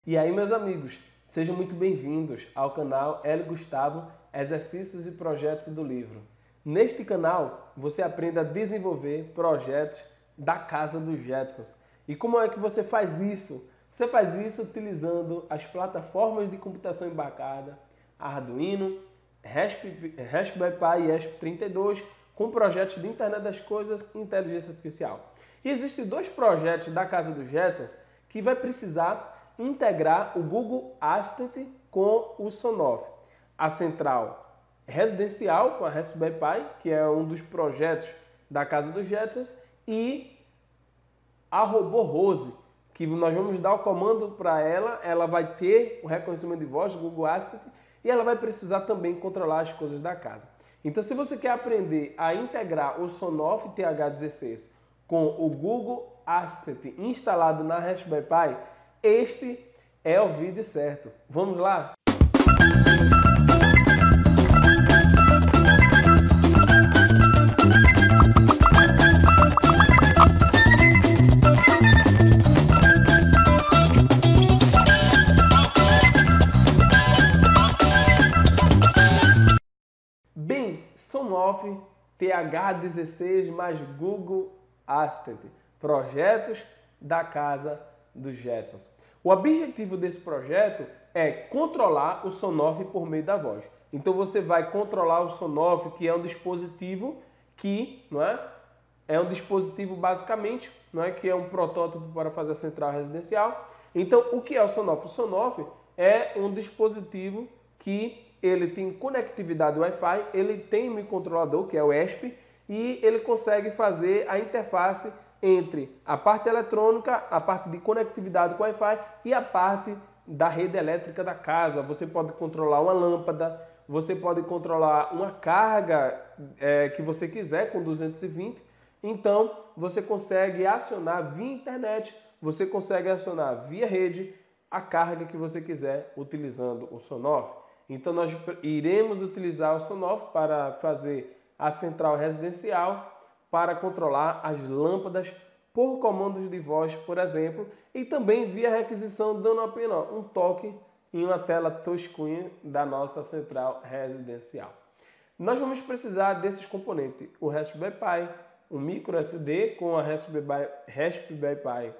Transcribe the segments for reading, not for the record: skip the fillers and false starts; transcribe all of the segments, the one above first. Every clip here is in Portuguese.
E aí, meus amigos, sejam muito bem-vindos ao canal Hélio Gustavo, Exercícios e Projetos do Livro. Neste canal, você aprende a desenvolver projetos da casa dos Jetsons. E como é que você faz isso? Você faz isso utilizando as plataformas de computação embarcada, Arduino, Raspberry Pi e ESP32, com projetos de Internet das Coisas e Inteligência Artificial. E existem dois projetos da casa dos Jetsons que vai precisar integrar o Google Assistant com o Sonoff. A central residencial com a Raspberry Pi, que é um dos projetos da casa dos Jetsons, e a robô Rose, que nós vamos dar o comando para ela, ela vai ter o reconhecimento de voz do Google Assistant e ela vai precisar também controlar as coisas da casa. Então, se você quer aprender a integrar o Sonoff TH16 com o Google Assistant instalado na Raspberry Pi, este é o vídeo certo. Vamos lá? Bem, Sonoff TH16 mais Google Assistant, projetos da casa dos Jetsons. O objetivo desse projeto é controlar o Sonoff por meio da voz. Então você vai controlar o Sonoff, que é um dispositivo que, é um dispositivo basicamente, que é um protótipo para fazer a central residencial. Então, o que é o Sonoff? O Sonoff é um dispositivo que ele tem conectividade Wi-Fi, ele tem um microcontrolador, que é o ESP, e ele consegue fazer a interface entre a parte eletrônica, a parte de conectividade com Wi-Fi e a parte da rede elétrica da casa. Você pode controlar uma lâmpada, você pode controlar uma carga que você quiser com 220. Então, você consegue acionar via internet, você consegue acionar via rede a carga que você quiser utilizando o Sonoff. Então, nós iremos utilizar o Sonoff para fazer a central residencial, para controlar as lâmpadas por comandos de voz, por exemplo, e também via requisição, dando apenas um toque em uma tela touchscreen da nossa central residencial. Nós vamos precisar desses componentes, o Raspberry Pi, o micro SD com a Raspberry Pi,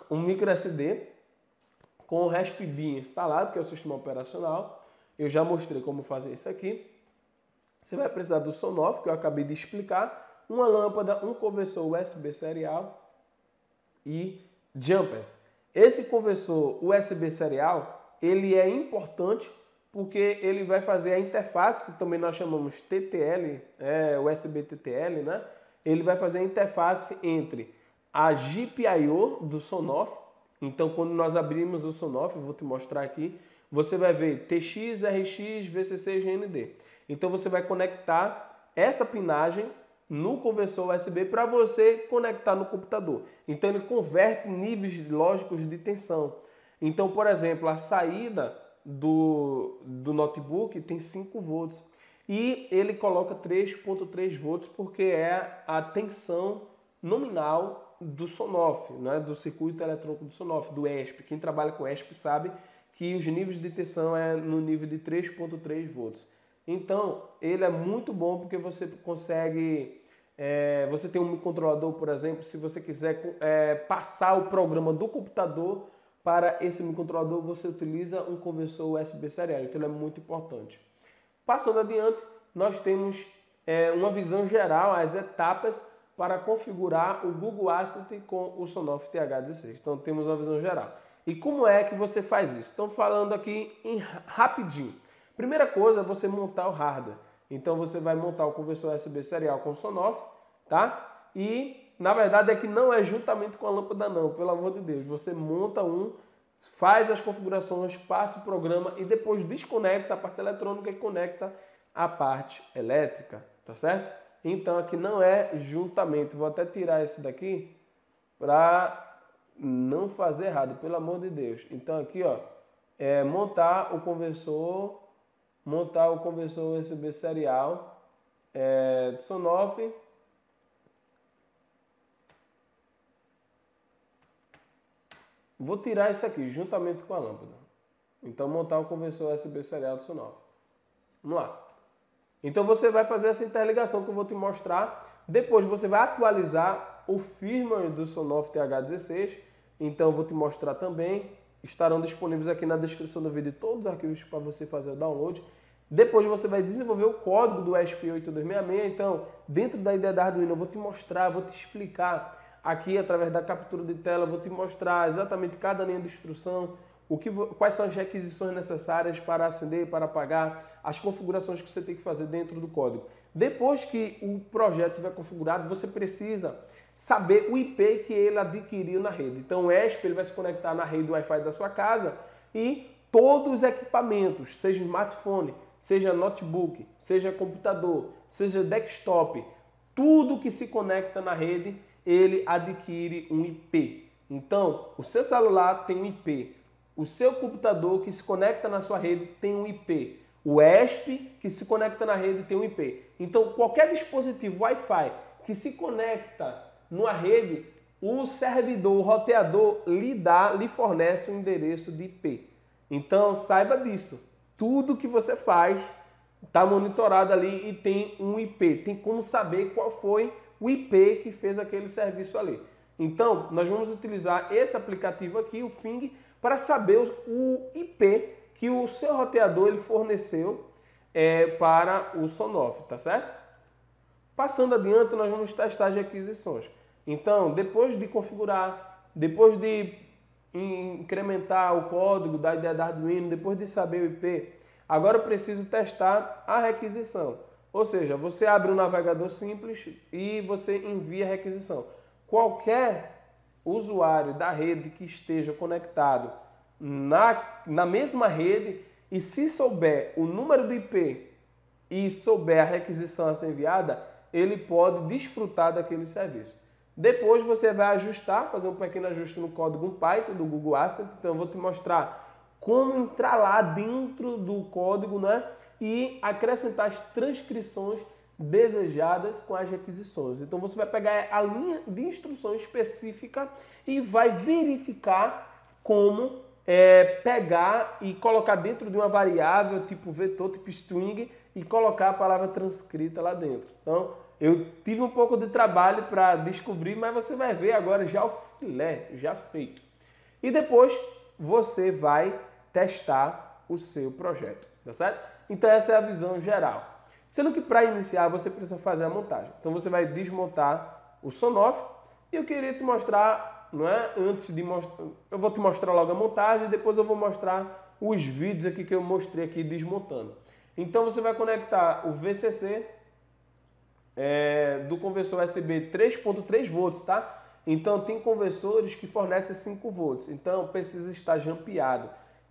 um micro SD com o Raspbian instalado, que é o sistema operacional. Eu já mostrei como fazer isso aqui. Você vai precisar do Sonoff, que eu acabei de explicar, uma lâmpada, um conversor USB serial e jumpers. Esse conversor USB serial, ele é importante porque ele vai fazer a interface, que também nós chamamos TTL, USB TTL, Ele vai fazer a interface entre a GPIO do Sonoff. Então, quando nós abrimos o Sonoff, eu vou te mostrar aqui, você vai ver TX, RX, VCC e GND. Então, você vai conectar essa pinagem no conversor USB para você conectar no computador. Então, ele converte níveis lógicos de tensão. Então, por exemplo, a saída do notebook tem 5 volts e ele coloca 3.3 volts porque é a tensão nominal do Sonoff, do circuito eletrônico do Sonoff, do ESP. Quem trabalha com ESP sabe que os níveis de tensão é no nível de 3.3 volts. Então, ele é muito bom porque você consegue... você tem um microcontrolador, por exemplo, se você quiser passar o programa do computador para esse microcontrolador, você utiliza um conversor USB serial. Então, ele é muito importante. Passando adiante, nós temos uma visão geral, as etapas para configurar o Google Assistant com o Sonoff TH16. Então, temos uma visão geral. E como é que você faz isso? Estamos falando aqui rapidinho. Primeira coisa é você montar o hardware. Então, você vai montar o conversor USB serial com o Sonoff, tá? E, na verdade, é que não é juntamente com a lâmpada, não. Pelo amor de Deus. Você monta faz as configurações, passa o programa e depois desconecta a parte eletrônica e conecta a parte elétrica, tá certo? Então, aqui não é juntamente. Vou até tirar esse daqui para não fazer errado, pelo amor de Deus. Então, aqui, ó, montar o conversor USB serial do Sonoff. vou tirar isso aqui, juntamente com a lâmpada. Então, montar o conversor USB serial do Sonoff. Vamos lá. Então, você vai fazer essa interligação que eu vou te mostrar. Depois, você vai atualizar o firmware do Sonoff TH16. Então, eu vou te mostrar também. Estarão disponíveis aqui na descrição do vídeo todos os arquivos para você fazer o download. Depois, você vai desenvolver o código do ESP8266. Então, dentro da IDE da Arduino, eu vou te mostrar, vou te explicar aqui através da captura de tela, vou te mostrar exatamente cada linha de instrução, quais são as requisições necessárias para acender, para apagar, as configurações que você tem que fazer dentro do código. Depois que o projeto estiver configurado, você precisa saber o IP que ele adquiriu na rede. Então o ESP ele vai se conectar na rede Wi-Fi da sua casa e todos os equipamentos, seja smartphone, seja notebook, seja computador, seja desktop, tudo que se conecta na rede, ele adquire um IP. Então, o seu celular tem um IP. O seu computador que se conecta na sua rede tem um IP. O ESP que se conecta na rede tem um IP. Então, qualquer dispositivo Wi-Fi que se conecta numa rede, o servidor, o roteador lhe fornece um endereço de IP. Então, saiba disso. Tudo que você faz está monitorado ali e tem um IP. Tem como saber qual foi o IP que fez aquele serviço ali. Então, nós vamos utilizar esse aplicativo aqui, o Fing, para saber o IP que o seu roteador ele forneceu para o Sonoff, tá certo? Passando adiante, nós vamos testar as requisições. Então, depois de configurar, depois de incrementar o código da IDE da Arduino, depois de saber o IP, agora eu preciso testar a requisição. Ou seja, você abre um navegador simples e você envia a requisição. Qualquer usuário da rede que esteja conectado na mesma rede e se souber o número do IP e souber a requisição a ser enviada, ele pode desfrutar daquele serviço. Depois você vai ajustar, fazer um pequeno ajuste no código Python do Google Assistant. Então eu vou te mostrar como entrar lá dentro do código, né? E acrescentar as transcrições desejadas com as requisições. Então você vai pegar a linha de instrução específica e vai verificar como pegar e colocar dentro de uma variável tipo vetor, tipo string e colocar a palavra transcrita lá dentro. Então eu tive um pouco de trabalho para descobrir, mas você vai ver agora já o filé, já feito. E depois você vai testar o seu projeto, tá certo? Então essa é a visão geral. Sendo que para iniciar você precisa fazer a montagem. Então você vai desmontar o Sonoff e eu queria te mostrar, não é? Antes de mostrar, eu vou te mostrar logo a montagem e depois eu vou mostrar os vídeos aqui que eu mostrei aqui desmontando. Então você vai conectar o VCC do conversor USB 3.3 volts, tá? Então tem conversores que fornecem 5 volts, então precisa estar jampeado.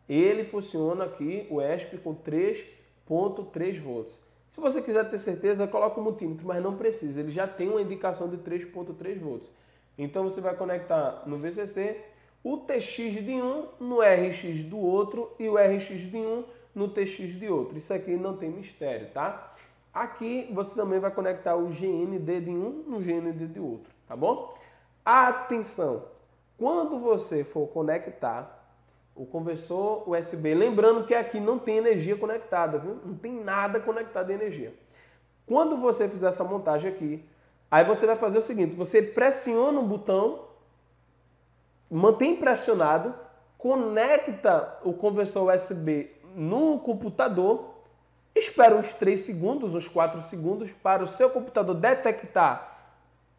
Ele funciona aqui, o ESP, com 3.3 volts. Se você quiser ter certeza, coloca o multímetro, mas não precisa, ele já tem uma indicação de 3.3 volts. Então você vai conectar no VCC o TX de um no RX do outro e o RX de um no TX de outro. Isso aqui não tem mistério, tá? Aqui você também vai conectar o GND de um no GND de outro, tá bom? Atenção! Quando você for conectar o conversor USB, lembrando que aqui não tem energia conectada, viu? Não tem nada conectado de energia. Quando você fizer essa montagem aqui, aí você vai fazer o seguinte, você pressiona o botão, mantém pressionado, conecta o conversor USB no computador, espera uns 3 segundos, uns 4 segundos, para o seu computador detectar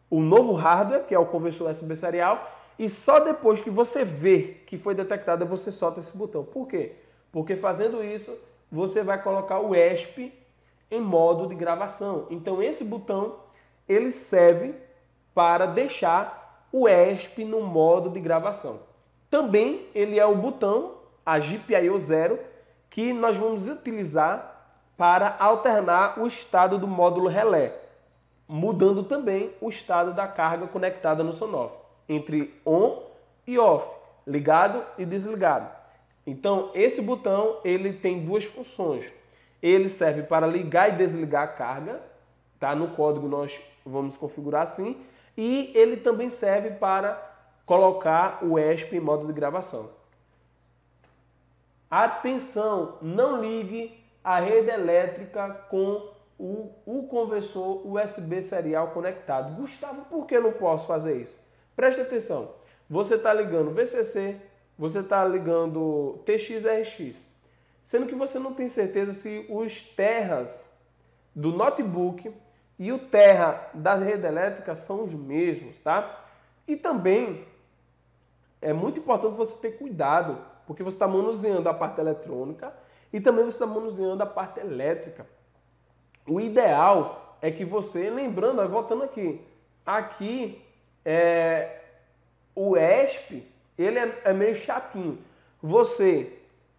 o novo hardware, que é o conversor USB serial, e só depois que você vê que foi detectado, você solta esse botão. Por quê? Porque fazendo isso, você vai colocar o ESP em modo de gravação. Então esse botão, ele serve para deixar o ESP no modo de gravação. Também ele é o botão, a GPIO 0, que nós vamos utilizar para alternar o estado do módulo relé, mudando também o estado da carga conectada no Sonoff, entre on e off, ligado e desligado. Então, esse botão ele tem duas funções. Ele serve para ligar e desligar a carga, tá? No código nós vamos configurar assim, e ele também serve para colocar o ESP em modo de gravação. Atenção, não ligue a rede elétrica com o conversor USB serial conectado. Gustavo, por que eu não posso fazer isso? Preste atenção, você está ligando VCC, você está ligando TX-RX, sendo que você não tem certeza se os terras do notebook e o terra da rede elétrica são os mesmos, tá? E também é muito importante você ter cuidado, porque você está manuseando a parte eletrônica e também você está manuseando a parte elétrica. O ideal é que você, lembrando, voltando aqui o ESP, ele é meio chatinho.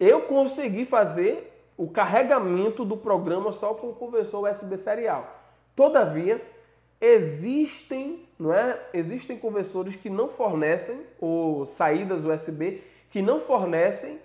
Eu consegui fazer o carregamento do programa só com o conversor USB serial. Todavia, existem conversores que não fornecem, ou saídas USB, que não fornecem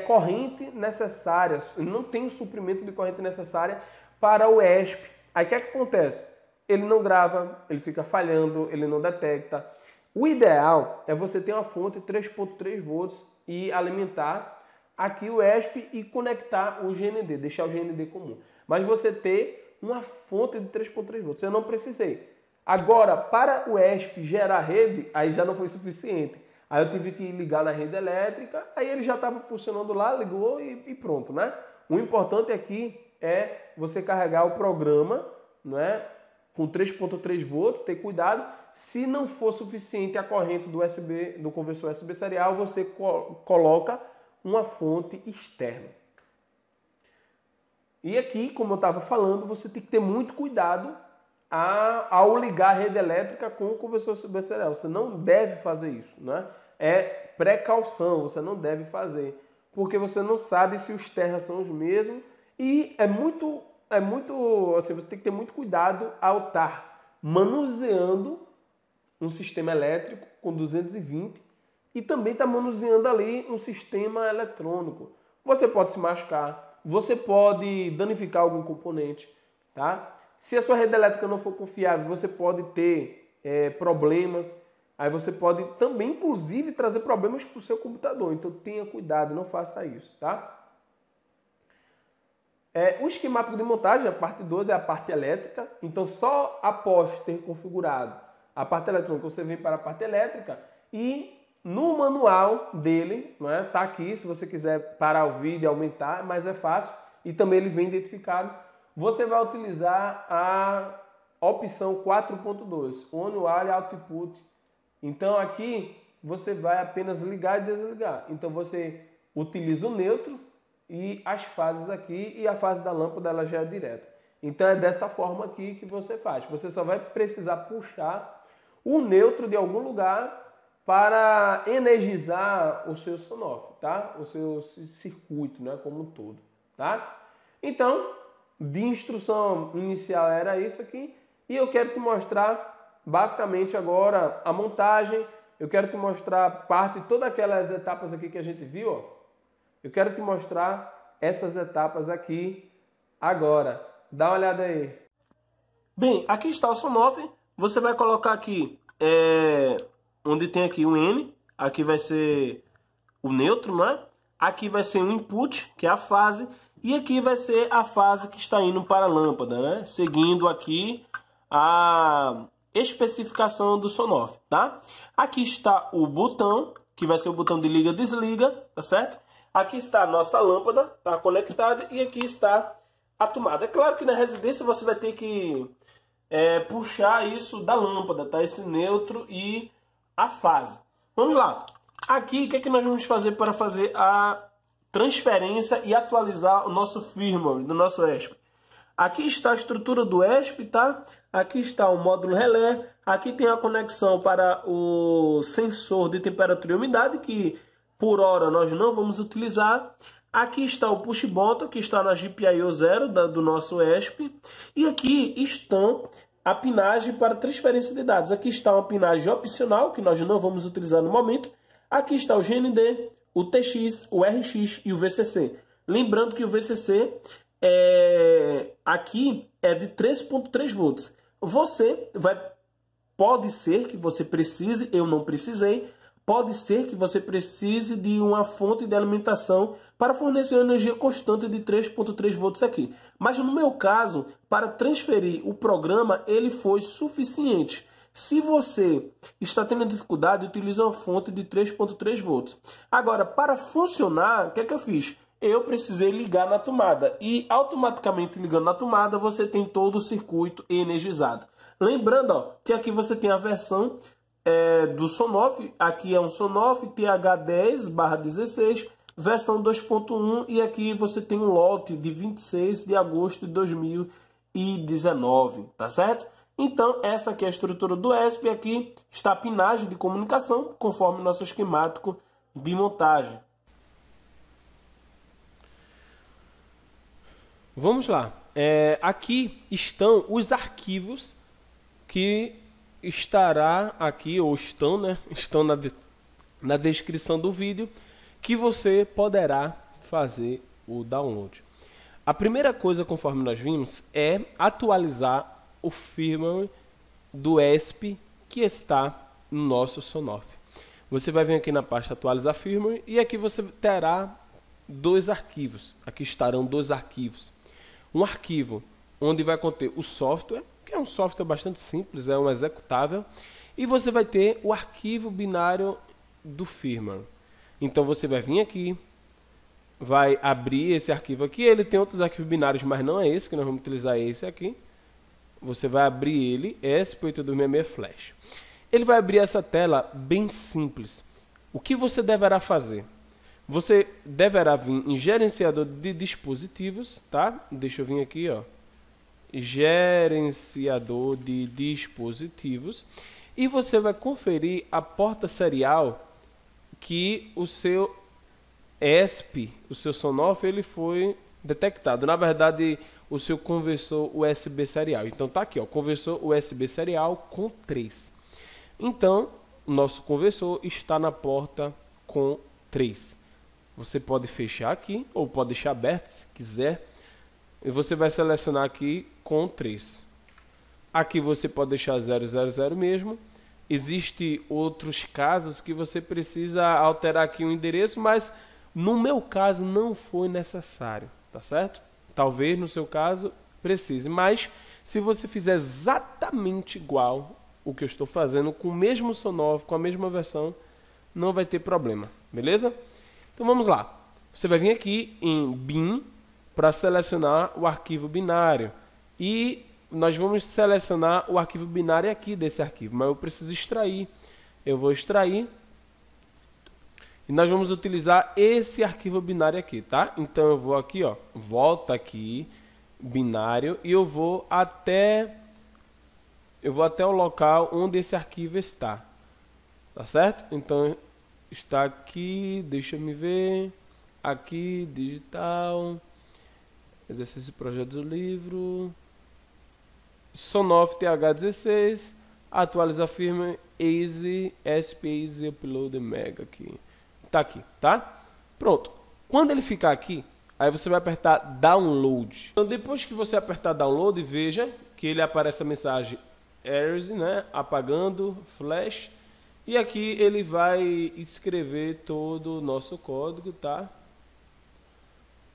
corrente necessária, não tem o suprimento de corrente necessária para o ESP. Aí o que acontece? Ele não grava, ele fica falhando, ele não detecta. O ideal é você ter uma fonte 3.3 volts e alimentar aqui o ESP e conectar o GND, deixar o GND comum. Mas você ter uma fonte de 3.3 volts, eu não precisei. Agora, para o ESP gerar rede, aí já não foi suficiente. Aí eu tive que ligar na rede elétrica, aí ele já estava funcionando lá, ligou e pronto, né? O importante aqui é você carregar o programa, né, com 3.3 volts, ter cuidado. Se não for suficiente a corrente do conversor USB serial, você coloca uma fonte externa. E aqui, como eu estava falando, você tem que ter muito cuidado ao ligar a rede elétrica com o conversor USB serial. Você não deve fazer isso, né? É precaução, você não deve fazer, porque você não sabe se os terras são os mesmos e assim, você tem que ter muito cuidado ao estar manuseando um sistema elétrico com 220 e também está manuseando ali um sistema eletrônico. Você pode se machucar, você pode danificar algum componente, tá? Se a sua rede elétrica não for confiável, você pode ter problemas. Aí você pode também, inclusive, trazer problemas para o seu computador. Então tenha cuidado, não faça isso, tá? O esquemático de montagem, a parte 12, é a parte elétrica. Então só após ter configurado a parte eletrônica, você vem para a parte elétrica e no manual dele, né, tá aqui, se você quiser parar o vídeo e aumentar, mas é fácil. E também ele vem identificado. Você vai utilizar a opção 4.2, On Wire Output. Então aqui você vai apenas ligar e desligar. Então você utiliza o neutro e as fases aqui, e a fase da lâmpada ela já é direta. Então é dessa forma aqui que você faz. Você só vai precisar puxar o neutro de algum lugar para energizar o seu sonoff, tá? O seu circuito, né, como um todo, tá? Então, de instrução inicial era isso aqui, e eu quero te mostrar basicamente agora a montagem. Eu quero te mostrar todas aquelas etapas aqui que a gente viu, ó. Eu quero te mostrar essas etapas aqui agora. Dá uma olhada aí. Bem, aqui está o sonoff. Você vai colocar aqui, onde tem aqui um N, aqui vai ser o neutro, né? Aqui vai ser o input, que é a fase, e aqui vai ser a fase que está indo para a lâmpada, né? Seguindo aqui a especificação do sonoff, tá? Aqui está o botão, que vai ser o botão de liga e desliga, tá certo? Aqui está a nossa lâmpada, tá conectada, e aqui está a tomada. É claro que na residência você vai ter que puxar isso da lâmpada, tá? Esse neutro e a fase. Vamos lá. Aqui, o que é que nós vamos fazer para fazer a transferência e atualizar o nosso firmware do nosso ESP? Aqui está a estrutura do ESP, tá? Aqui está o módulo relé. Aqui tem a conexão para o sensor de temperatura e umidade, que por hora nós não vamos utilizar. Aqui está o push button, que está na GPIO 0 do nosso ESP. E aqui estão a pinagem para transferência de dados. Aqui está uma pinagem opcional, que nós não vamos utilizar no momento. Aqui está o GND, o TX, o RX e o VCC. Lembrando que o VCC aqui é de 3.3 volts. Você Pode ser que você precise, eu não precisei, pode ser que você precise de uma fonte de alimentação para fornecer uma energia constante de 3,3 volts aqui. Mas no meu caso, para transferir o programa, ele foi suficiente. Se você está tendo dificuldade, utilize uma fonte de 3,3 volts. Agora, para funcionar, o que é que eu fiz? Eu precisei ligar na tomada. E automaticamente ligando na tomada, você tem todo o circuito energizado. Lembrando, ó, que aqui você tem a versão do Sonoff. Aqui é um Sonoff TH10/16, versão 2.1. E aqui você tem um lote de 26 de agosto de 2019, tá certo? Então, essa aqui é a estrutura do ESP. Aqui está a pinagem de comunicação, conforme nosso esquemático de montagem. Vamos lá. Aqui estão os arquivos que estará aqui, ou estão, né? Estão na descrição do vídeo, que você poderá fazer o download. A primeira coisa, conforme nós vimos, é atualizar o firmware do ESP que está no nosso Sonoff. Você vai vir aqui na pasta atualizar firmware e aqui você terá dois arquivos. Aqui estarão dois arquivos. Um arquivo onde vai conter o software, que é um software bastante simples, é um executável, e você vai ter o arquivo binário do firmware. Então você vai vir aqui, vai abrir esse arquivo aqui, ele tem outros arquivos binários, mas não é esse que nós vamos utilizar, esse aqui. Você vai abrir ele, ESP8266 Flash. Ele vai abrir essa tela bem simples. O que você deverá fazer? Você deverá vir em gerenciador de dispositivos, tá? Deixa eu vir aqui, ó. Gerenciador de dispositivos. E você vai conferir a porta serial que o seu ESP, o seu Sonoff, ele foi detectado. Na verdade, o seu conversor USB serial. Então tá aqui, ó, conversor USB serial com 3. Então, o nosso conversor está na porta com 3. Você pode fechar aqui, ou pode deixar aberto se quiser. E você vai selecionar aqui com 3. Aqui você pode deixar 000 mesmo. Existem outros casos que você precisa alterar aqui o endereço, mas no meu caso não foi necessário, tá certo? Talvez no seu caso precise, mas se você fizer exatamente igual o que eu estou fazendo, com o mesmo Sonoff, com a mesma versão, não vai ter problema, beleza? Então vamos lá. Você vai vir aqui em bin para selecionar o arquivo binário. E nós vamos selecionar o arquivo binário aqui desse arquivo, mas eu preciso extrair. Eu vou extrair. E nós vamos utilizar esse arquivo binário aqui, tá? Então eu vou aqui, ó, volta aqui, binário, e eu vou até o local onde esse arquivo está. Tá certo? Então está aqui, deixa eu me ver, aqui, digital, exercício projetos do livro, Sonoff TH16, atualiza a firma Easy, SP Easy Upload Mega aqui. Tá aqui, tá? Pronto. Quando ele ficar aqui, aí você vai apertar Download. Então depois que você apertar Download, veja que ele aparece a mensagem Errors, né? Apagando, Flash. E aqui ele vai escrever todo o nosso código, tá?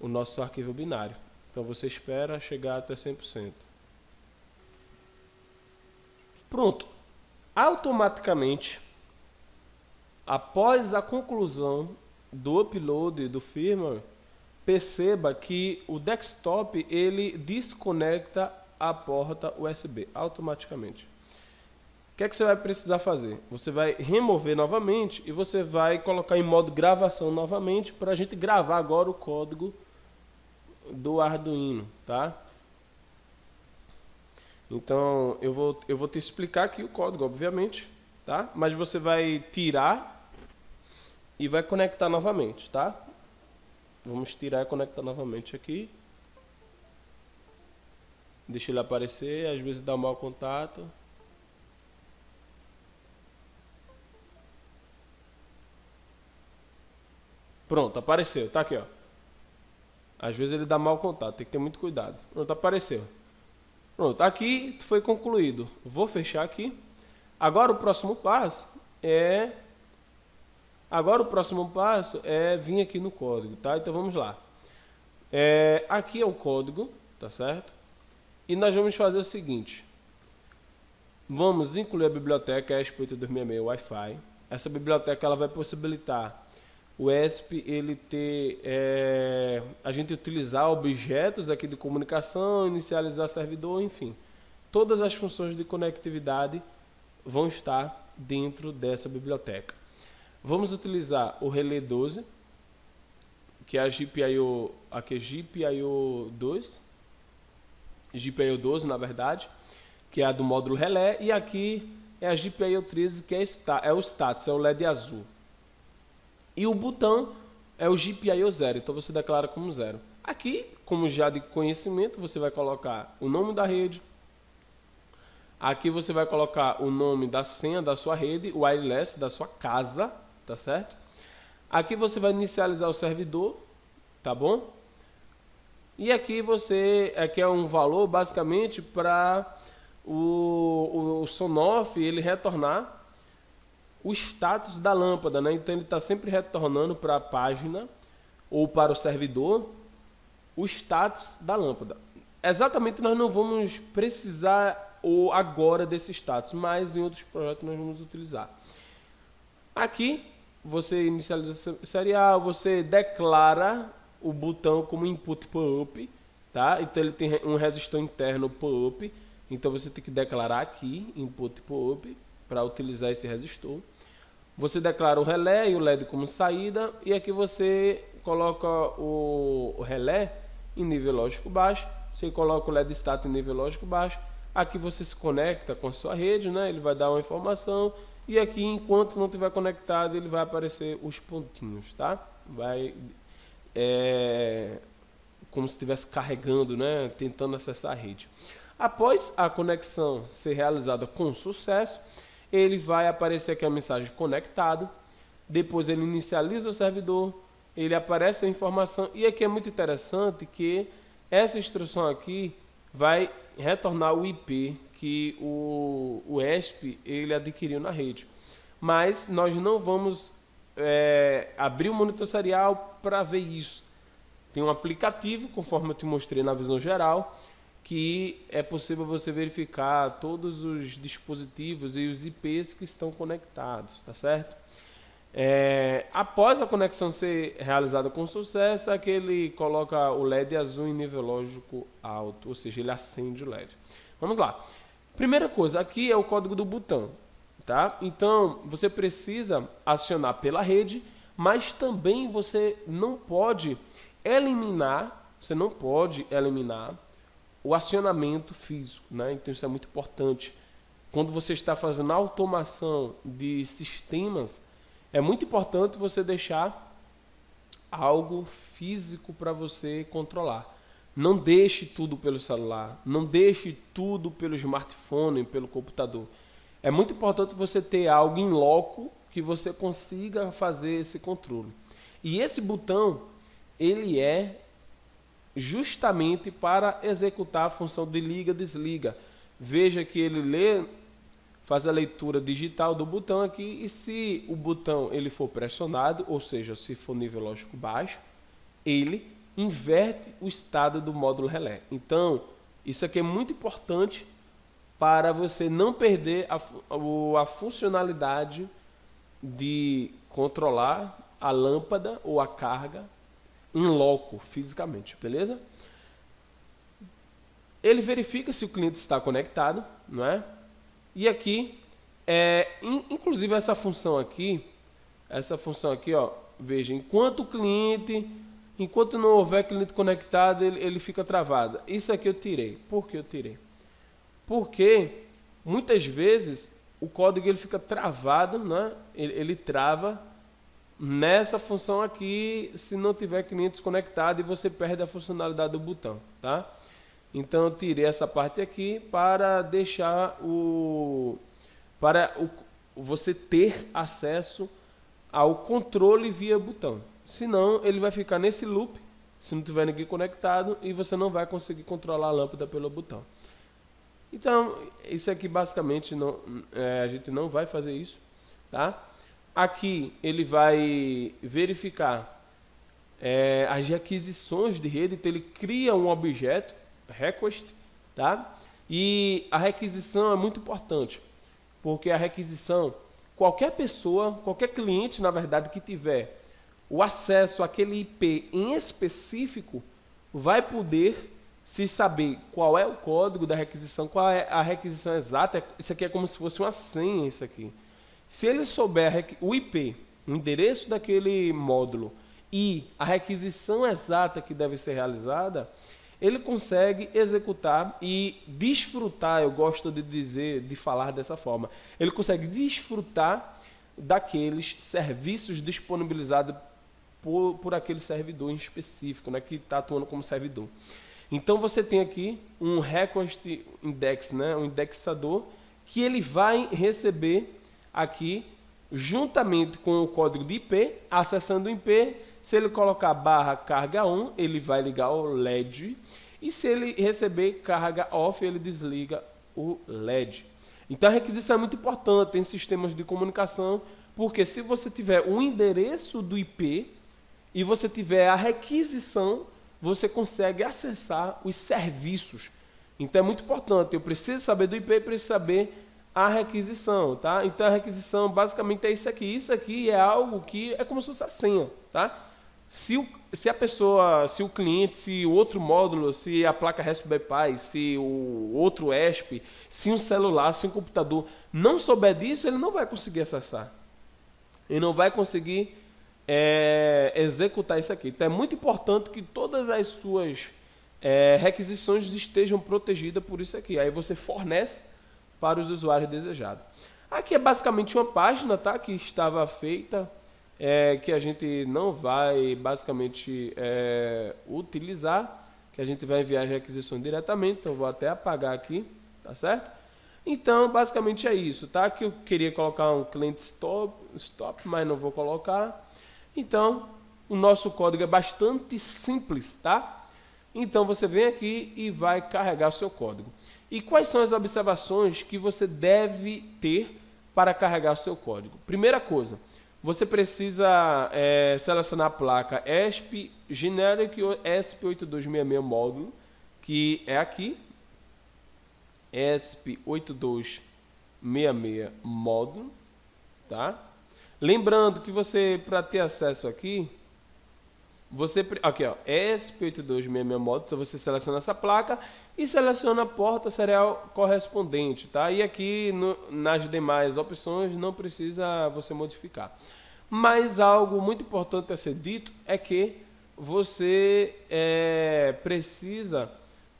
O nosso arquivo binário. Então você espera chegar até 100%. Pronto. Automaticamente, após a conclusão do upload do firmware, perceba que o desktop ele desconecta a porta USB automaticamente. O que é que você vai precisar fazer? Você vai remover novamente e você vai colocar em modo gravação novamente para a gente gravar agora o código do Arduino, tá? Então eu vou te explicar aqui o código, obviamente, tá? Mas você vai tirar e vai conectar novamente, tá? Vamos tirar e conectar novamente aqui. Deixa ele aparecer, às vezes dá um mau contato. Pronto, apareceu, tá aqui, ó. Às vezes ele dá mau contato, tem que ter muito cuidado. Pronto, apareceu. Pronto, aqui foi concluído. Vou fechar aqui. Agora o próximo passo é vir aqui no código, tá? Então vamos lá. Aqui é o código, tá certo? E nós vamos fazer o seguinte. Vamos incluir a biblioteca ESP8266 Wi-Fi. Essa biblioteca ela vai possibilitar o ESP ele ter a gente utilizar objetos aqui de comunicação, inicializar servidor, enfim. Todas as funções de conectividade vão estar dentro dessa biblioteca. Vamos utilizar o Relay 12, que é a GPIO, aqui é GPIO 12, na verdade, que é a do módulo relé, e aqui é a GPIO 13, que é o status, é o LED azul. E o botão é o GPIO 0, então você declara como 0. Aqui, como já de conhecimento, você vai colocar o nome da rede. Aqui você vai colocar o nome da senha da sua rede, o wireless da sua casa, tá certo? Aqui você vai inicializar o servidor, tá bom? E aqui aqui é um valor basicamente para o Sonoff ele retornar o status da lâmpada, né? Então ele está sempre retornando para a página ou para o servidor o status da lâmpada. Exatamente, nós não vamos precisar agora desse status, mas em outros projetos nós vamos utilizar. Aqui você inicializa o serial, você declara o botão como input PUP, tá? Então ele tem um resistor interno PUP, então você tem que declarar aqui input PUP para utilizar esse resistor. Você declara o relé e o LED como saída, e aqui você coloca o relé em nível lógico baixo, você coloca o LED status em nível lógico baixo. Aqui você se conecta com a sua rede, né? Ele vai dar uma informação, e aqui enquanto não estiver conectado ele vai aparecer os pontinhos, tá? Como se estivesse carregando, né? Tentando acessar a rede. Após a conexão ser realizada com sucesso, ele vai aparecer aqui a mensagem conectado, depois ele inicializa o servidor, ele aparece a informação, e aqui é muito interessante que essa instrução aqui vai retornar o IP que o ESP ele adquiriu na rede. Mas nós não vamos abrir o monitor serial para ver isso. Tem um aplicativo, conforme eu te mostrei na visão geral, que é possível você verificar todos os dispositivos e os IPs que estão conectados, tá certo? Após a conexão ser realizada com sucesso, aqui ele coloca o LED azul em nível lógico alto, ou seja, ele acende o LED. Vamos lá. Primeira coisa, aqui é o código do botão, tá? Então, você precisa acionar pela rede, mas também você não pode eliminar o acionamento físico, né? Então isso é muito importante. Quando você está fazendo automação de sistemas, é muito importante você deixar algo físico para você controlar. Não deixe tudo pelo celular, não deixe tudo pelo smartphone, pelo computador. É muito importante você ter algo em loco que você consiga fazer esse controle. E esse botão, ele é justamente para executar a função de liga-desliga. Veja que ele faz a leitura digital do botão aqui, e se o botão ele for pressionado, ou seja, se for nível lógico baixo, ele inverte o estado do módulo relé. Então, isso aqui é muito importante para você não perder a funcionalidade de controlar a lâmpada ou a carga em loco, fisicamente, beleza? Ele verifica se o cliente está conectado, não é? E aqui, inclusive essa função aqui, ó, veja, enquanto não houver cliente conectado, ele fica travado. Isso aqui eu tirei. Por que eu tirei? Porque muitas vezes o código ele fica travado, né? Ele trava nessa função aqui se não tiver clientes conectados, e você perde a funcionalidade do botão, tá? Então eu tirei essa parte aqui para deixar você ter acesso ao controle via botão. Senão ele vai ficar nesse loop, se não tiver ninguém conectado, e você não vai conseguir controlar a lâmpada pelo botão. Então, isso aqui basicamente a gente não vai fazer isso, tá? Aqui ele vai verificar as requisições de rede, então ele cria um objeto, request, tá? E a requisição é muito importante, porque a requisição, qualquer pessoa, qualquer cliente, na verdade, que tiver o acesso àquele IP em específico, vai poder se saber qual é o código da requisição, qual é a requisição exata. Isso aqui é como se fosse uma senha, isso aqui. Se ele souber o IP, o endereço daquele módulo e a requisição exata que deve ser realizada, ele consegue executar e desfrutar, eu gosto de falar dessa forma, ele consegue desfrutar daqueles serviços disponibilizados por aquele servidor em específico, né, que está atuando como servidor. Então você tem aqui um request index, né, um indexador, que ele vai receber aqui, juntamente com o código de IP, acessando o IP. Se ele colocar /carga 1, ele vai ligar o LED, e se ele receber carga off, ele desliga o LED. Então a requisição é muito importante em sistemas de comunicação, porque se você tiver o endereço do IP e você tiver a requisição, você consegue acessar os serviços. Então é muito importante, eu preciso saber do IP e preciso saber a requisição, tá? Então a requisição basicamente é isso aqui. Isso aqui é algo que é como se fosse a senha, tá? Se a pessoa, se o cliente, se o outro módulo, se a placa Raspberry Pi, se o outro ESP, se um celular, se um computador não souber disso, ele não vai conseguir acessar. Ele não vai conseguir executar isso aqui. Então é muito importante que todas as suas requisições estejam protegidas por isso aqui. Aí você fornece para os usuários desejados. Aqui é basicamente uma página, tá, que estava feita, que a gente não vai basicamente utilizar, que a gente vai enviar as requisições diretamente. Então vou até apagar aqui, tá certo? Então basicamente é isso, tá? Que eu queria colocar um cliente stop, mas não vou colocar. Então o nosso código é bastante simples, tá? Então você vem aqui e vai carregar o seu código. E quais são as observações que você deve ter para carregar o seu código? Primeira coisa, você precisa selecionar a placa ESP Generic ESP8266 módulo, que é aqui, ESP8266 módulo, tá? Lembrando que você, para ter acesso aqui, aqui ó, ESP8266 módulo, então você seleciona essa placa e seleciona a porta serial correspondente, tá? E aqui nas demais opções não precisa você modificar. Mas algo muito importante a ser dito é que você precisa,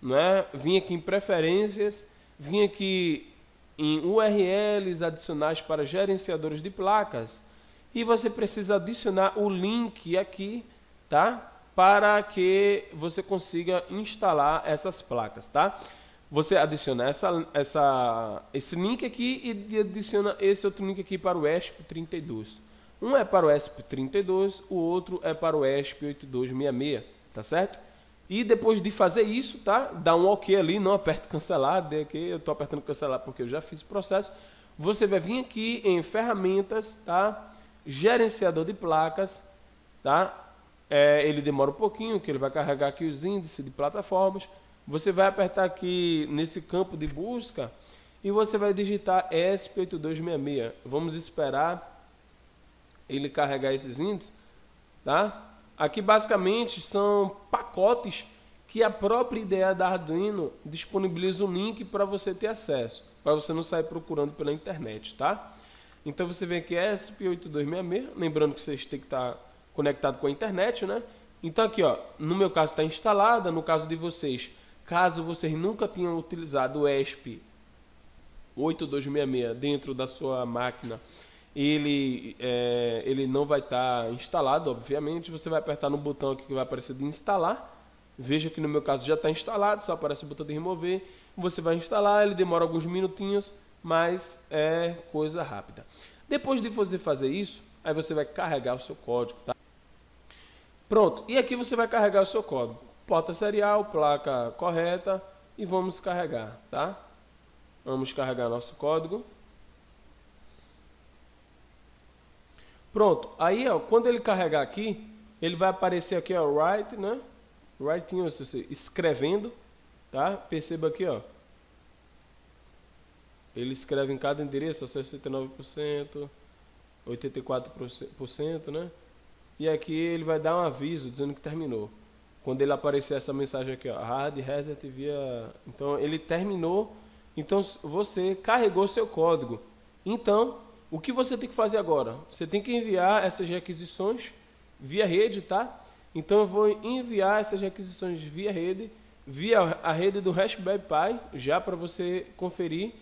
né, vir aqui em preferências, vir aqui em URLs adicionais para gerenciadores de placas, e você precisa adicionar o link aqui, tá? Para que você consiga instalar essas placas, tá? Você adiciona esse link aqui e adiciona esse outro link aqui para o ESP32. Um é para o ESP32, o outro é para o ESP8266, tá certo? E depois de fazer isso, tá? Dá um OK ali, não aperte cancelar, eu estou apertando cancelar porque eu já fiz o processo. Você vai vir aqui em ferramentas, tá? Gerenciador de placas, tá? Ele demora um pouquinho, que ele vai carregar aqui os índices de plataformas. Você vai apertar aqui nesse campo de busca e você vai digitar ESP8266. Vamos esperar ele carregar esses índices, tá? Aqui basicamente são pacotes que a própria IDE da Arduino disponibiliza um link para você ter acesso, para você não sair procurando pela internet, tá? Então você vem aqui ESP8266, lembrando que vocês têm que estar conectado com a internet, né? Então aqui, ó, no meu caso está instalada, no caso de vocês, caso vocês nunca tenham utilizado o ESP8266 dentro da sua máquina, ele não vai estar instalado, obviamente. Você vai apertar no botão aqui que vai aparecer de instalar. Veja que no meu caso já está instalado, só aparece o botão de remover. Você vai instalar, ele demora alguns minutinhos, mas é coisa rápida. Depois de você fazer isso, aí você vai carregar o seu código, tá? Pronto, e aqui você vai carregar o seu código. Porta serial, placa correta, e vamos carregar, tá? Vamos carregar nosso código. Pronto. Aí, ó, quando ele carregar aqui, ele vai aparecer aqui, ó, write, né? Writing, escrevendo, tá? Perceba aqui, ó. Ele escreve em cada endereço, 69%, 84%, né? E aqui ele vai dar um aviso dizendo que terminou. Quando ele aparecer essa mensagem aqui, ó, hard reset via... Então, ele terminou. Então, você carregou seu código. Então, o que você tem que fazer agora? Você tem que enviar essas requisições via rede, tá? Então, eu vou enviar essas requisições via rede, via a rede do Raspberry Pi, já para você conferir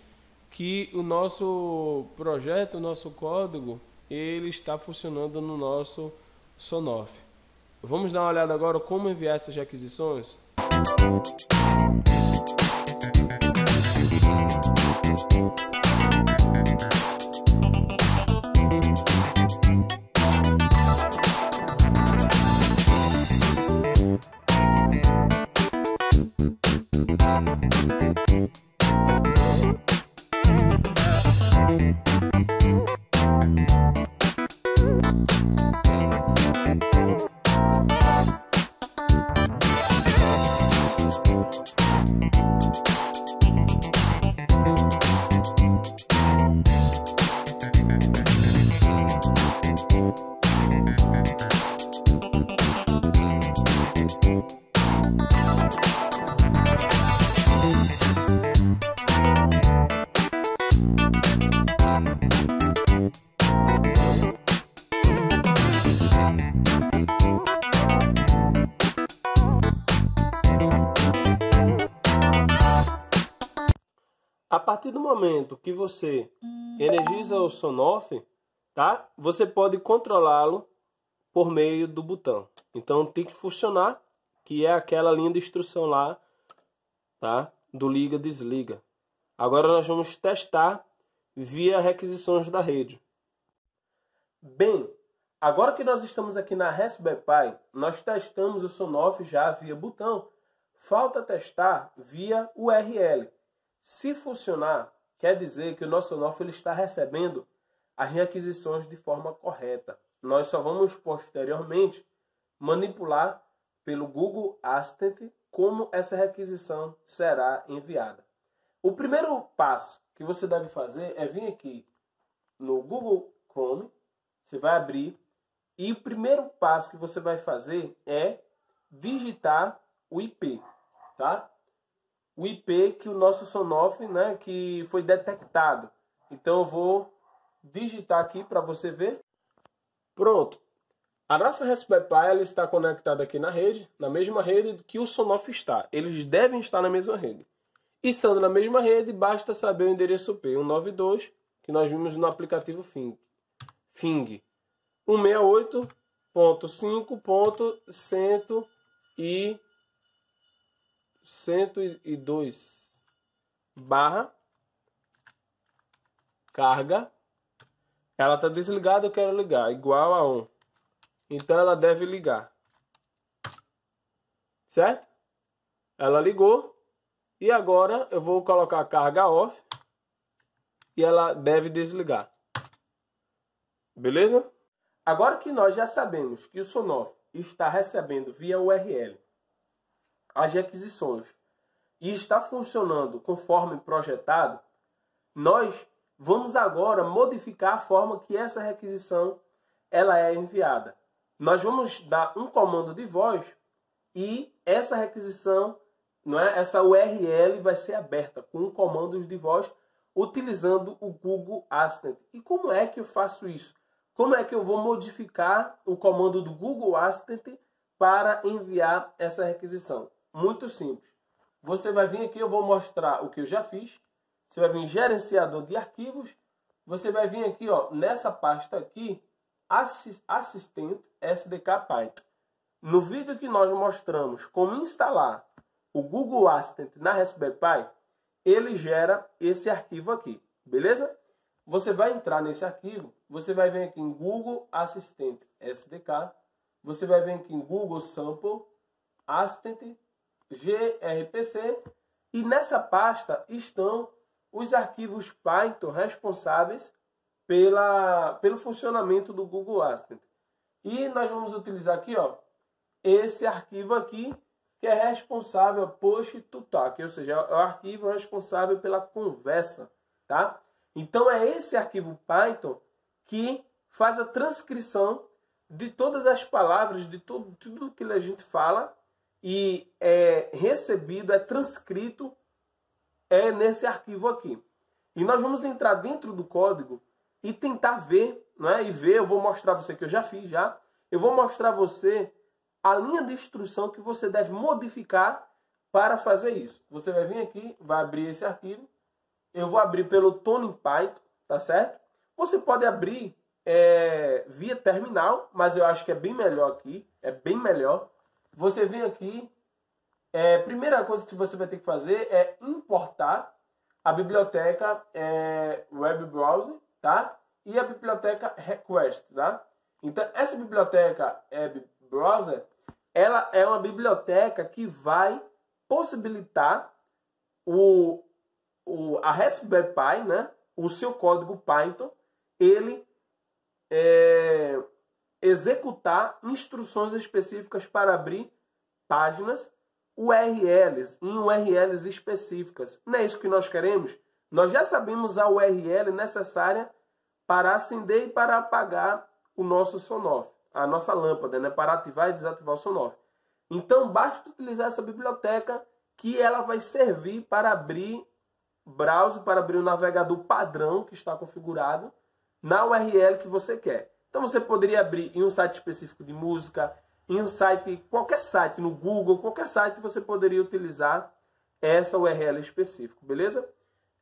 que o nosso projeto, o nosso código, ele está funcionando no nosso Sonoff. Vamos dar uma olhada agora como enviar essas requisições? A partir do momento que você energiza o Sonoff, tá? Você pode controlá-lo por meio do botão. Então tem que funcionar, que é aquela linha de instrução lá, tá? Do liga, desliga. Agora nós vamos testar via requisições da rede. Bem, agora que nós estamos aqui na Raspberry Pi, nós testamos o Sonoff já via botão. Falta testar via URL. Se funcionar, quer dizer que o nosso Sonoff ele está recebendo as requisições de forma correta. Nós só vamos posteriormente manipular pelo Google Assistant como essa requisição será enviada. O primeiro passo que você deve fazer é vir aqui no Google Chrome, você vai abrir e o primeiro passo que você vai fazer é digitar o IP, tá? O IP que o nosso Sonoff, né, que foi detectado. Então eu vou digitar aqui para você ver. Pronto. A nossa Raspberry Pi ela está conectada aqui na rede, na mesma rede que o Sonoff está. Eles devem estar na mesma rede. Estando na mesma rede, basta saber o endereço IP 192, que nós vimos no aplicativo Fing. 168.102 barra carga. Ela está desligada, eu quero ligar, igual a 1. Então ela deve ligar. Certo? Ela ligou. E agora eu vou colocar a carga off. E ela deve desligar. Beleza? Agora que nós já sabemos que o Sonoff está recebendo via URL as requisições e está funcionando conforme projetado, nós vamos agora modificar a forma que essa requisição ela é enviada. Nós vamos dar um comando de voz e essa requisição, não é? Essa URL vai ser aberta com comandos de voz utilizando o Google Assistant. E como é que eu faço isso? Como é que eu vou modificar o comando do Google Assistant para enviar essa requisição? Muito simples. Você vai vir aqui, eu vou mostrar o que eu já fiz. Você vai vir em gerenciador de arquivos. Você vai vir aqui, ó, nessa pasta aqui, Assistant SDK Python. No vídeo que nós mostramos como instalar o Google Assistant na Raspberry Pi, ele gera esse arquivo aqui, beleza? Você vai entrar nesse arquivo, você vai vir aqui em Google Assistant SDK, você vai vir aqui em Google Sample Assistant grpc e nessa pasta estão os arquivos Python responsáveis pelo funcionamento do Google Assistant. E nós vamos utilizar aqui, ó, esse arquivo aqui, que é responsável push to talk, ou seja, é o arquivo responsável pela conversa, tá? Então é esse arquivo Python que faz a transcrição de todas as palavras, de tudo que a gente fala, e é recebido, é transcrito nesse arquivo aqui. E nós vamos entrar dentro do código e tentar ver, né? Eu vou mostrar a você, que eu já fiz já, eu vou mostrar a você a linha de instrução que você deve modificar para fazer isso. Você vai vir aqui, vai abrir esse arquivo, eu vou abrir pelo Tony Python, tá certo? Você pode abrir via terminal, mas eu acho que é bem melhor aqui, é bem melhor. Você vem aqui, primeira coisa que você vai ter que fazer é importar a biblioteca Web Browser, tá? E a biblioteca Request, tá? Então, essa biblioteca Web Browser, ela é uma biblioteca que vai possibilitar a Raspberry Pi, né? O seu código Python, ele executar instruções específicas para abrir páginas URLs, em URLs específicas. Não é isso que nós queremos? Nós já sabemos a URL necessária para acender e para apagar o nosso sonoff, a nossa lâmpada, né? Para ativar e desativar o sonoff. Então, basta utilizar essa biblioteca que ela vai servir para abrir browser, para abrir o navegador padrão que está configurado na URL que você quer. Então, você poderia abrir em um site específico de música, em um site, qualquer site, no Google, qualquer site, você poderia utilizar essa URL específica, beleza?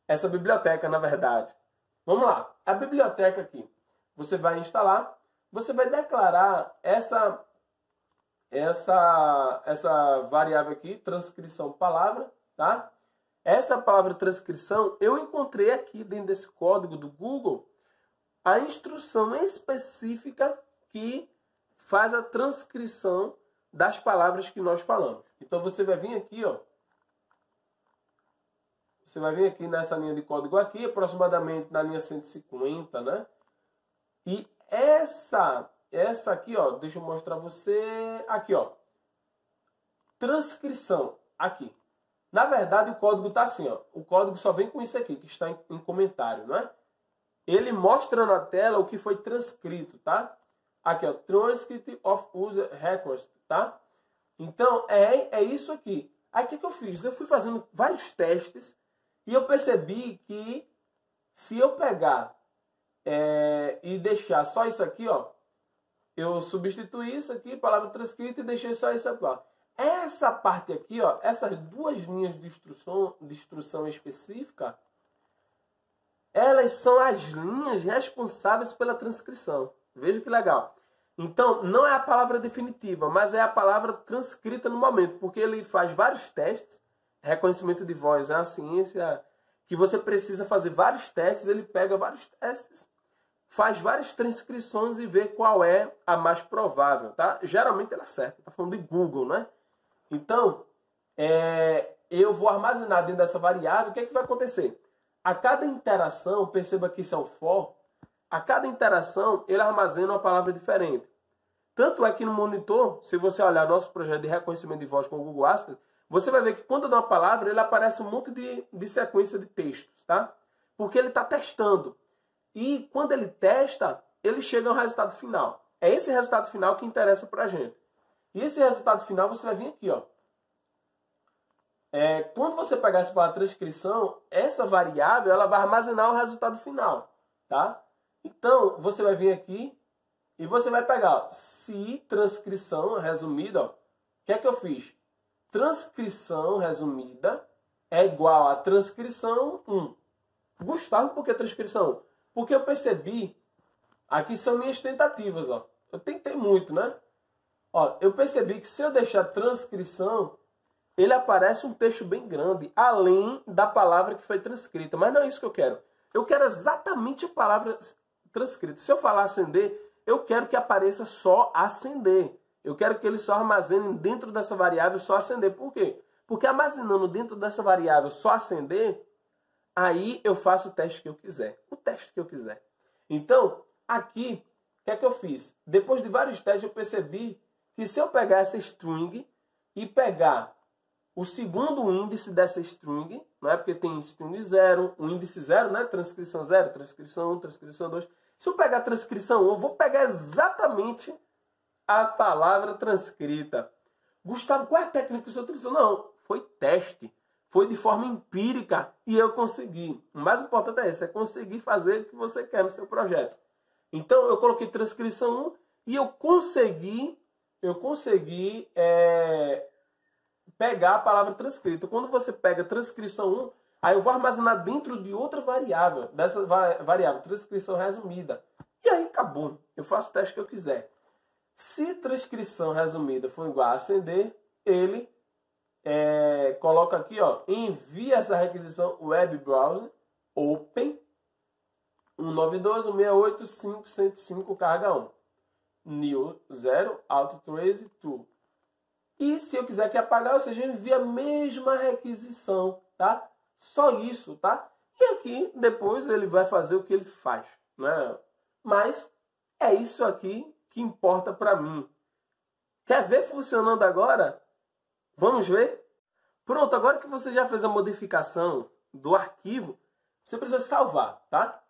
Essa biblioteca, na verdade. Vamos lá. A biblioteca aqui, você vai instalar, você vai declarar essa variável aqui, transcrição palavra, tá? Essa palavra transcrição, eu encontrei aqui dentro desse código do Google a instrução específica que faz a transcrição das palavras que nós falamos. Então você vai vir aqui, ó. Você vai vir aqui nessa linha de código aqui, aproximadamente na linha 150, né? E essa aqui, ó, deixa eu mostrar você aqui, ó. Transcrição aqui. Na verdade, o código tá assim, ó. O código só vem com isso aqui, que está em comentário, não é? Ele mostra na tela o que foi transcrito, tá? Aqui, ó, Transcript of User Request, tá? Então, é isso aqui. Aí, o que eu fiz? Eu fui fazendo vários testes e eu percebi que se eu pegar e deixar só isso aqui, ó, eu substituí isso aqui, palavra transcrita, e deixei só isso aqui, ó. Essa parte aqui, ó, essas duas linhas de instrução específica, elas são as linhas responsáveis pela transcrição. Veja que legal. Então, não é a palavra definitiva, mas é a palavra transcrita no momento, porque ele faz vários testes. Reconhecimento de voz é uma ciência que você precisa fazer vários testes, ele pega vários testes, faz várias transcrições e vê qual é a mais provável, tá? Geralmente ela acerta, tá falando de Google, né? Então, eu vou armazenar dentro dessa variável, o que é que vai acontecer? A cada interação, perceba que isso é o for, a cada interação ele armazena uma palavra diferente. Tanto é que no monitor, se você olhar nosso projeto de reconhecimento de voz com o Google Assistant, você vai ver que quando eu dou uma palavra, ele aparece um monte de sequência de textos, tá? Porque ele está testando. E quando ele testa, ele chega ao resultado final. É esse resultado final que interessa para a gente. E esse resultado final você vai vir aqui, ó. Quando você pegar essa palavra transcrição, essa variável ela vai armazenar o resultado final, tá? Então, você vai vir aqui e você vai pegar, ó, se transcrição resumida, ó. O que é que eu fiz? Transcrição resumida é igual a transcrição 1. Gustavo, por que transcrição 1? Porque eu percebi, aqui são minhas tentativas, ó. Eu tentei muito, né? Ó, eu percebi que se eu deixar transcrição, ele aparece um texto bem grande, além da palavra que foi transcrita. Mas não é isso que eu quero. Eu quero exatamente a palavra transcrita. Se eu falar acender, eu quero que apareça só acender. Eu quero que ele só armazene dentro dessa variável só acender. Por quê? Porque armazenando dentro dessa variável só acender, Aí eu faço o teste que eu quiser. O teste que eu quiser. Então, aqui, o que é que eu fiz? Depois de vários testes, eu percebi que se eu pegar essa string e pegar o segundo índice dessa string, né, porque tem string 0, o índice 0, né, transcrição 0, transcrição 1, transcrição 2. Se eu pegar a transcrição 1, eu vou pegar exatamente a palavra transcrita. Gustavo, qual é a técnica que você utilizou? Não, foi teste. Foi de forma empírica e eu consegui. O mais importante é isso, é conseguir fazer o que você quer no seu projeto. Então, eu coloquei transcrição 1 e eu consegui pegar a palavra transcrita. Quando você pega transcrição 1, aí eu vou armazenar dentro de outra variável, dessa variável, transcrição resumida. E aí acabou. Eu faço o teste que eu quiser. Se transcrição resumida for igual a acender, ele coloca aqui, ó, envia essa requisição web browser open 192.168.5.105 carga 1 new 0 auto trace 2. E se eu quiser que apagar, ou seja, envia a mesma requisição, tá? Só isso, tá? E aqui depois ele vai fazer o que ele faz, né? Mas é isso aqui que importa para mim. Quer ver funcionando agora? Vamos ver? Pronto, agora que você já fez a modificação do arquivo, você precisa salvar, tá?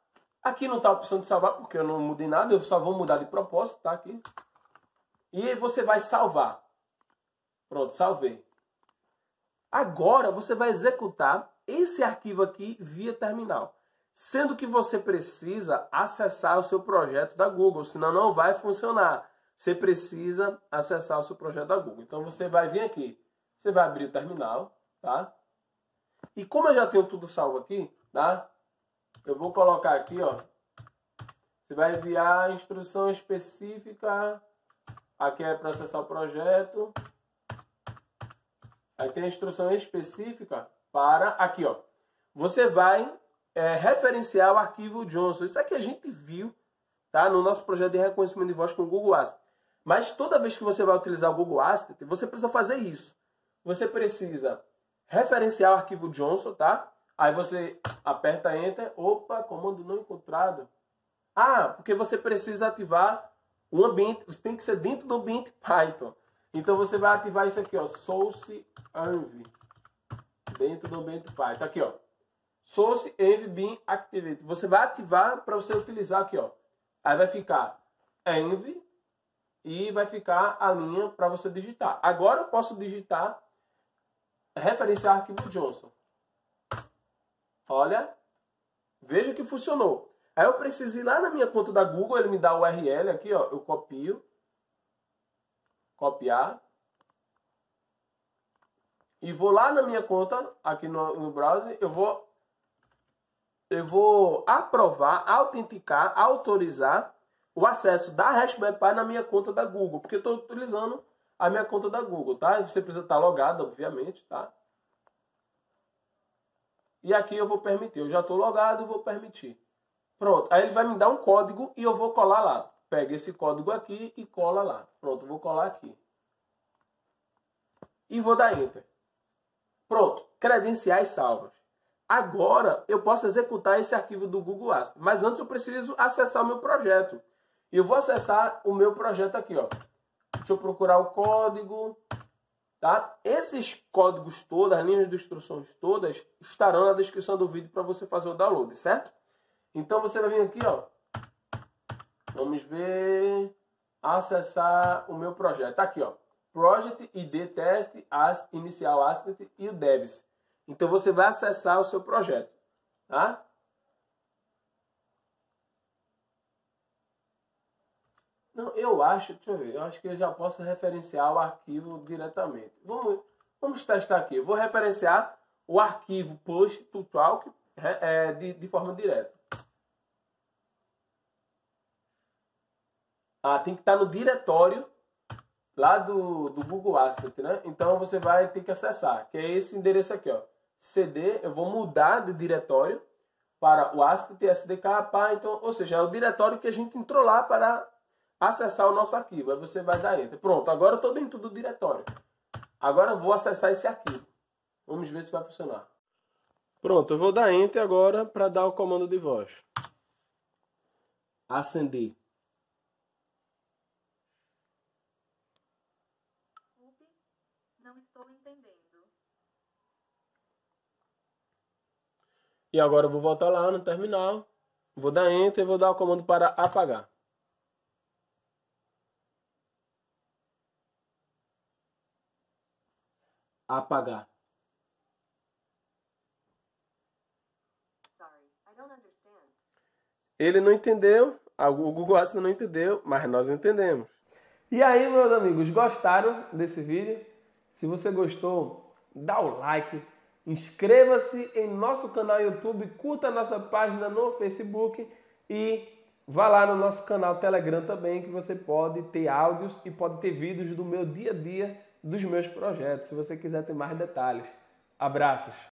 Aqui não está a opção de salvar, porque eu não mudei nada, eu só vou mudar de propósito, tá? Aqui. E você vai salvar. Pronto, salvei. Agora você vai executar esse arquivo aqui via terminal. Sendo que você precisa acessar o seu projeto da Google, senão não vai funcionar. Você precisa acessar o seu projeto da Google. Então você vai vir aqui. Você vai abrir o terminal, tá? E como eu já tenho tudo salvo aqui, tá? Eu vou colocar aqui, ó. Você vai enviar a instrução específica. Aqui é para acessar o projeto. Aí tem a instrução específica para... Aqui, ó. Você vai referenciar o arquivo Johnson. Isso aqui a gente viu, tá? No nosso projeto de reconhecimento de voz com o Google Assistant. Mas toda vez que você vai utilizar o Google Assistant, você precisa fazer isso. Você precisa referenciar o arquivo Johnson, tá? Aí você aperta Enter. Opa, comando não encontrado. Ah, porque você precisa ativar o ambiente. Tem que ser dentro do ambiente Python. Então você vai ativar isso aqui, ó. Source env. Dentro do ambiente Python. Aqui, ó. Source env bin activate. Você vai ativar para você utilizar aqui, ó. Aí vai ficar env e vai ficar a linha para você digitar. Agora eu posso digitar referenciar arquivo Johnson. Olha, veja que funcionou. Aí eu preciso ir lá na minha conta da Google, ele me dá o URL aqui, ó, eu copio, copiar, e vou lá na minha conta, aqui no browser, eu vou aprovar, autenticar, autorizar o acesso da Raspberry Pi na minha conta da Google, porque eu estou utilizando a minha conta da Google, tá? Você precisa estar logado, obviamente, tá? E aqui eu vou permitir. Eu já estou logado e vou permitir. Pronto. Aí ele vai me dar um código e eu vou colar lá. Pega esse código aqui e cola lá. Pronto, vou colar aqui. E vou dar Enter. Pronto. Credenciais salvas. Agora eu posso executar esse arquivo do Google Assistant. Mas antes eu preciso acessar o meu projeto. E eu vou acessar o meu projeto aqui, ó. Deixa eu procurar o código. Tá? Esses códigos todos, as linhas de instruções todas, estarão na descrição do vídeo para você fazer o download, certo? Então você vai vir aqui, ó. Vamos ver. Acessar o meu projeto. Tá aqui, ó. Project, ID, Test, Inicial Assistant e o Devs. Então você vai acessar o seu projeto. Tá? Não, eu acho, deixa eu ver, eu acho que eu já posso referenciar o arquivo diretamente. Vamos testar aqui. Eu vou referenciar o arquivo push to talk de forma direta. Tem que estar no diretório lá do Google Assistant, né? Então você vai ter que acessar, que é esse endereço aqui, ó. CD, eu vou mudar de diretório para o Assistant SDK, então, ou seja, é o diretório que a gente entrou lá para acessar o nosso arquivo. Aí você vai dar Enter. Pronto, agora eu estou dentro do diretório. Agora eu vou acessar esse arquivo. Vamos ver se vai funcionar. Pronto, eu vou dar Enter agora para dar o comando de voz. Acender. Não estou entendendo. E agora eu vou voltar lá no terminal, vou dar Enter e vou dar o comando para apagar. Apagar. Sorry, I don't understand. Ele não entendeu, o Google Assistant não entendeu, mas nós entendemos. E aí, meus amigos, gostaram desse vídeo? Se você gostou, dá o like, inscreva-se em nosso canal YouTube, curta a nossa página no Facebook e vá lá no nosso canal Telegram também, que você pode ter áudios e pode ter vídeos do meu dia a dia, dos meus projetos, se você quiser ter mais detalhes. Abraços!